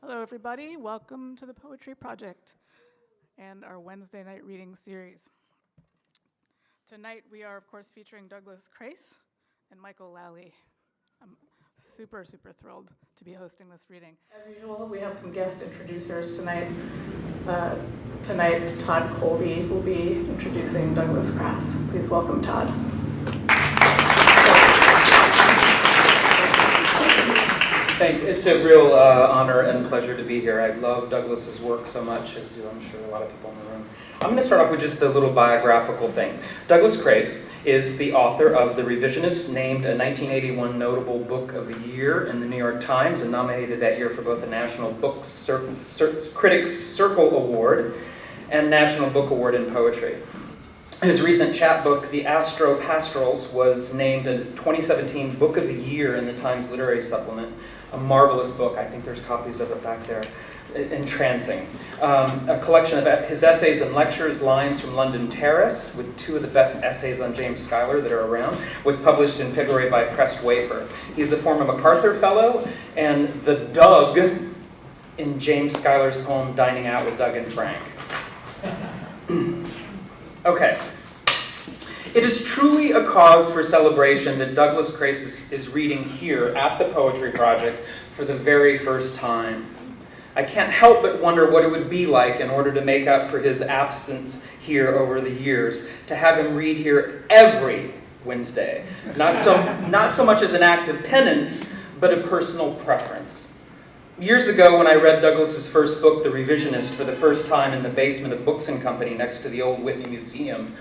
Hello, everybody. Welcome to the Poetry Project and our Wednesday night reading series. Tonight, we are, of course, featuring Douglas Crase and Michael Lally. I'm super thrilled to be hosting this reading. As usual, we have some guest introducers tonight. Tonight, Todd Colby will be introducing Douglas Crase. Please welcome Todd. Thanks. It's a real honor and pleasure to be here. I love Douglas's work so much, as do I'm sure a lot of people in the room. I'm going to start off with just a little biographical thing. Douglas Crase is the author of The Revisionist, named a 1981 Notable Book of the Year in the New York Times, and nominated that year for both the National Critics Circle Award and National Book Award in Poetry. His recent chapbook, The Astro Pastorals, was named a 2017 Book of the Year in the Times Literary Supplement. A marvelous book. I think there's copies of it back there. Entrancing. A collection of his essays and lectures, Lines from London Terrace, with two of the best essays on James Schuyler that are around, was published in February by Pressed Wafer. He's a former MacArthur Fellow and the Doug in James Schuyler's poem Dining Out with Doug and Frank. Okay. It is truly a cause for celebration that Douglas Crase is reading here at the Poetry Project for the very first time. I can't help but wonder what it would be like in order to make up for his absence here over the years, to have him read here every Wednesday. Not so much as an act of penance, but a personal preference. Years ago, when I read Douglas's first book, The Revisionist, for the first time in the basement of Books and Company next to the old Whitney Museum,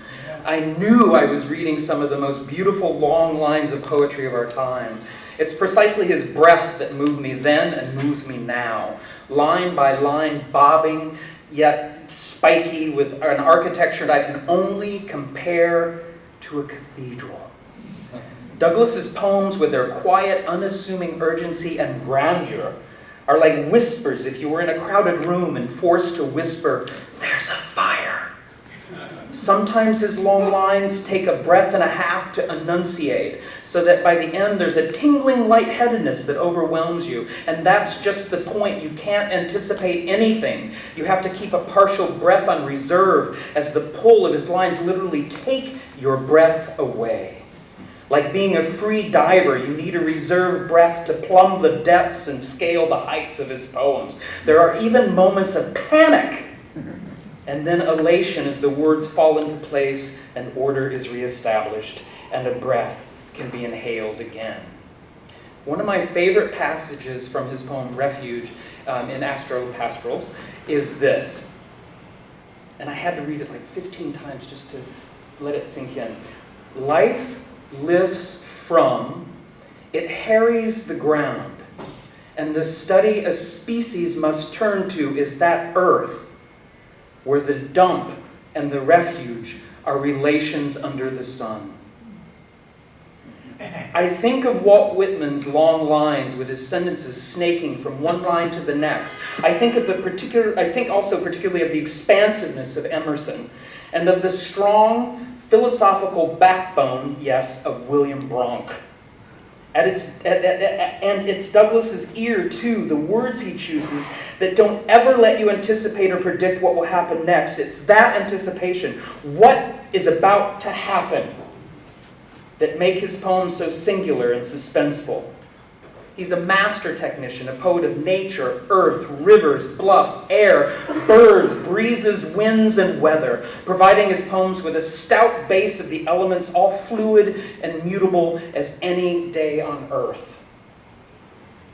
I knew I was reading some of the most beautiful long lines of poetry of our time. It's precisely his breath that moved me then and moves me now. Line by line, bobbing, yet spiky, with an architecture that I can only compare to a cathedral. Douglas's poems, with their quiet, unassuming urgency and grandeur, are like whispers if you were in a crowded room and forced to whisper, "There's a fire." Sometimes his long lines take a breath and a half to enunciate, so that by the end there's a tingling lightheadedness that overwhelms you. And that's just the point. You can't anticipate anything. You have to keep a partial breath on reserve as the pull of his lines literally take your breath away. Like being a free diver, you need a reserved breath to plumb the depths and scale the heights of his poems. There are even moments of panic and then elation as the words fall into place and order is reestablished and a breath can be inhaled again. One of my favorite passages from his poem Refuge in Astro Pastorals is this. And I had to read it like 15 times just to let it sink in. Life lifts from, it harries the ground, and the study a species must turn to is that earth where the dump and the refuge are relations under the sun. I think of Walt Whitman's long lines with his sentences snaking from one line to the next. I think also particularly of the expansiveness of Emerson and of the strong philosophical backbone, yes, of William Bronck. And it's Douglas's ear, too, the words he chooses that don't ever let you anticipate or predict what will happen next. It's that anticipation, what is about to happen, that make his poems so singular and suspenseful. He's a master technician, a poet of nature, earth, rivers, bluffs, air, birds, breezes, winds, and weather, providing his poems with a stout base of the elements, all fluid and mutable as any day on earth.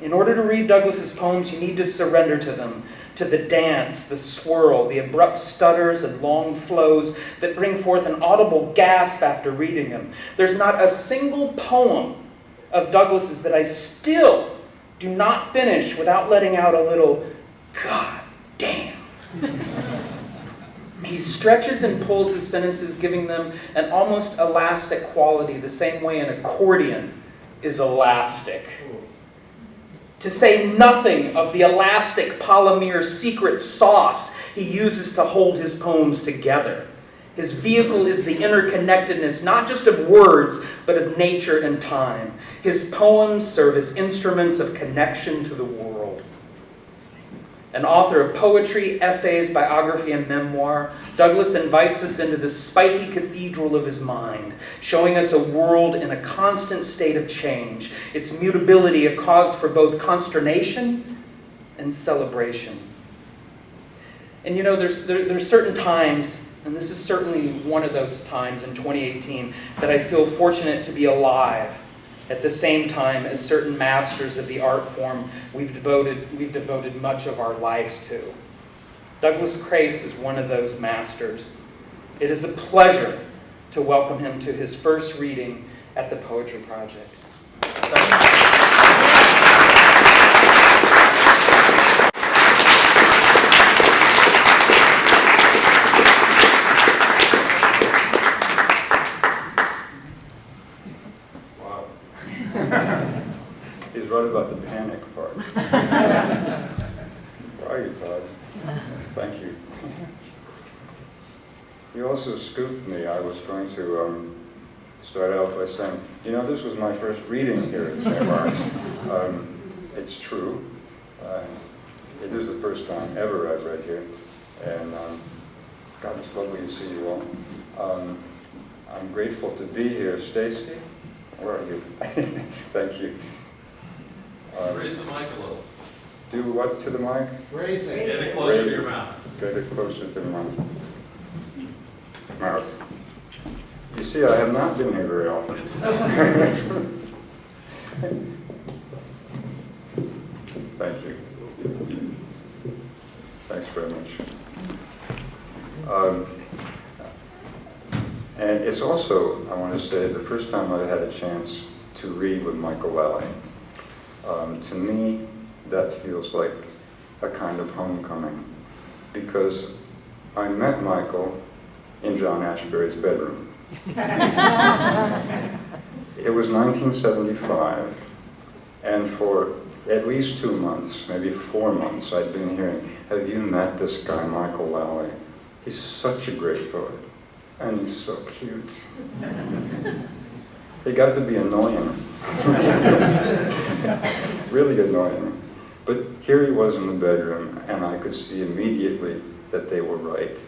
In order to read Douglas's poems, you need to surrender to them, to the dance, the swirl, the abrupt stutters and long flows that bring forth an audible gasp after reading them. There's not a single poem of Douglas's that I still do not finish without letting out a little, God damn. He stretches and pulls his sentences, giving them an almost elastic quality, the same way an accordion is elastic. To say nothing of the elastic polymer secret sauce he uses to hold his poems together. His vehicle is the interconnectedness, not just of words, but of nature and time. His poems serve as instruments of connection to the world. An author of poetry, essays, biography, and memoir, Douglas invites us into the spiky cathedral of his mind, showing us a world in a constant state of change, its mutability a cause for both consternation and celebration. And you know, there's certain times, and this is certainly one of those times in 2018, that I feel fortunate to be alive at the same time as certain masters of the art form we've devoted much of our lives to. Douglas Crase is one of those masters. It is a pleasure to welcome him to his first reading at the Poetry Project. He's right about the panic part. Where are you, Todd? Thank you. You also scooped me. I was going to start out by saying, you know, this was my first reading here at St. Lawrence. It's true. It is the first time ever I've read here. And God, it's lovely to see you all. I'm grateful to be here. Stacy, where are you? Thank you. Raise the mic a little. Do what to the mic? Raise it. Get it closer to your mouth. Get it closer to the mouth. You see, I have not been here very often. Thank you. Thanks very much. And it's also, I want to say, the first time I had a chance to read with Michael Lally. To me, that feels like a kind of homecoming, because I met Michael in John Ashbery's bedroom. It was 1975, and for at least 2 months, maybe 4 months, I'd been hearing, have you met this guy, Michael Lally? He's such a great poet, and he's so cute. It got to be annoying. Really annoying. But here he was in the bedroom, and I could see immediately that they were right.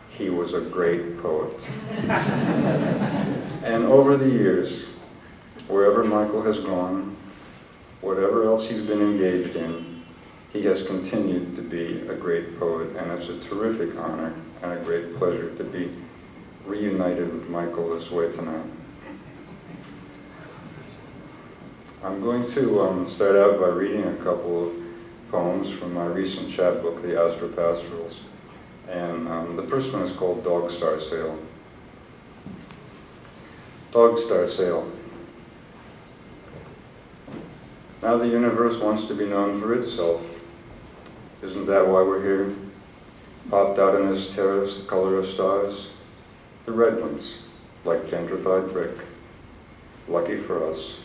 He was a great poet. And over the years, wherever Michael has gone, whatever else he's been engaged in, he has continued to be a great poet, and it's a terrific honor and a great pleasure to be reunited with Michael this way tonight. I'm going to start out by reading a couple of poems from my recent chapbook, The Astropastorals. And the first one is called Dog Star Sail. Dog Star Sail. Now the universe wants to be known for itself. Isn't that why we're here? Popped out in this terrace, the color of stars. The red ones, like gentrified brick. Lucky for us.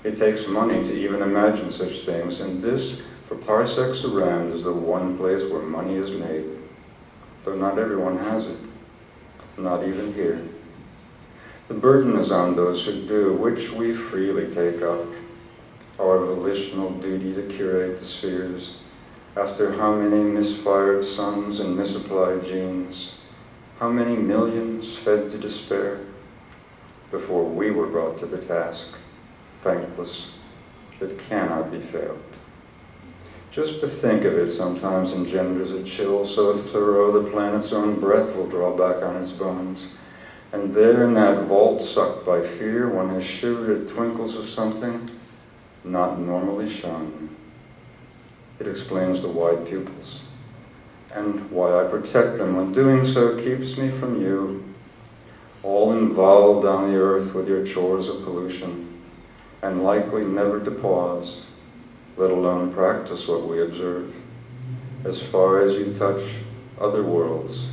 It takes money to even imagine such things, and this, for parsecs around, is the one place where money is made. Though not everyone has it, not even here. The burden is on those who do, which we freely take up. Our volitional duty to curate the spheres, after how many misfired suns and misapplied genes, how many millions fed to despair, before we were brought to the task, thankless, that cannot be failed. Just to think of it sometimes engenders a chill so thorough the planet's own breath will draw back on its bones. And there in that vault sucked by fear, one has shivered at twinkles of something not normally shown. It explains the wide pupils, and why I protect them when doing so keeps me from you, all involved on the earth with your chores of pollution, and likely never to pause, let alone practice what we observe. As far as you touch other worlds,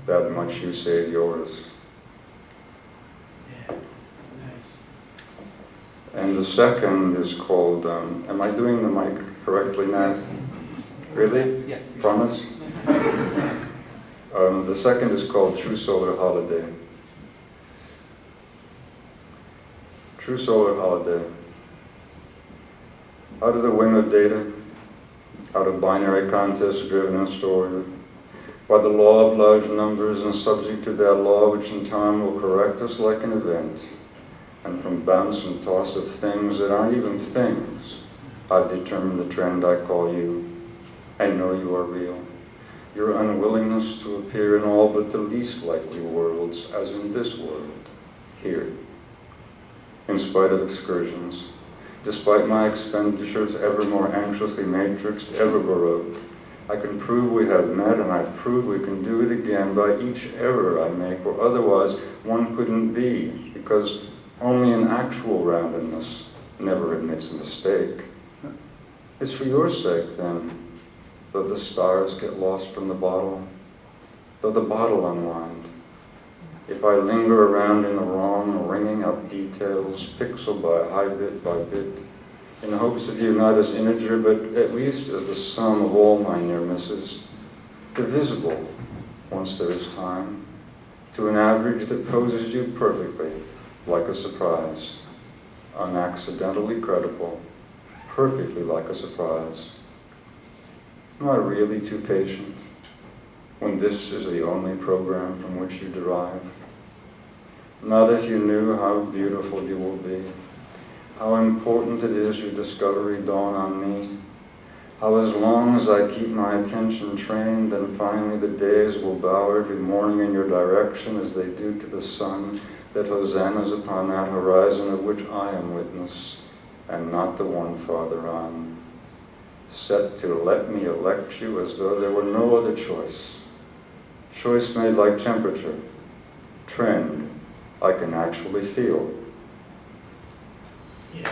that much you save yours. Yeah. Nice. And the second is called, am I doing the mic correctly now? Really? Yes. Promise? The second is called True Solar Holiday. True Solar Holiday. Out of the whim of data, out of binary contests driven and stored, by the law of large numbers and subject to that law which in time will correct us like an event, and from bounce and toss of things that aren't even things, I've determined the trend I call you. I know you are real. Your unwillingness to appear in all but the least likely worlds, as in this world, here. In spite of excursions, despite my expenditures ever more anxiously matrixed, ever baroque, I can prove we have met, and I've proved we can do it again by each error I make, or otherwise one couldn't be, because only an actual randomness never admits a mistake. It's for your sake, then, though the stars get lost from the bottle, though the bottle unwind. If I linger around in the wrong, ringing up details, pixel by bit, in hopes of you not as integer, but at least as the sum of all my near misses, divisible, once there is time, to an average that poses you perfectly, like a surprise, unaccidentally credible, perfectly like a surprise. Am I really too patient when this is the only program from which you derive? Not if you knew how beautiful you will be, how important it is your discovery dawn on me, how as long as I keep my attention trained, then finally the days will bow every morning in your direction as they do to the sun, that hosannas upon that horizon of which I am witness, and not the one farther on, set to let me elect you as though there were no other choice. Choice made like temperature, trend I can actually feel. Yeah.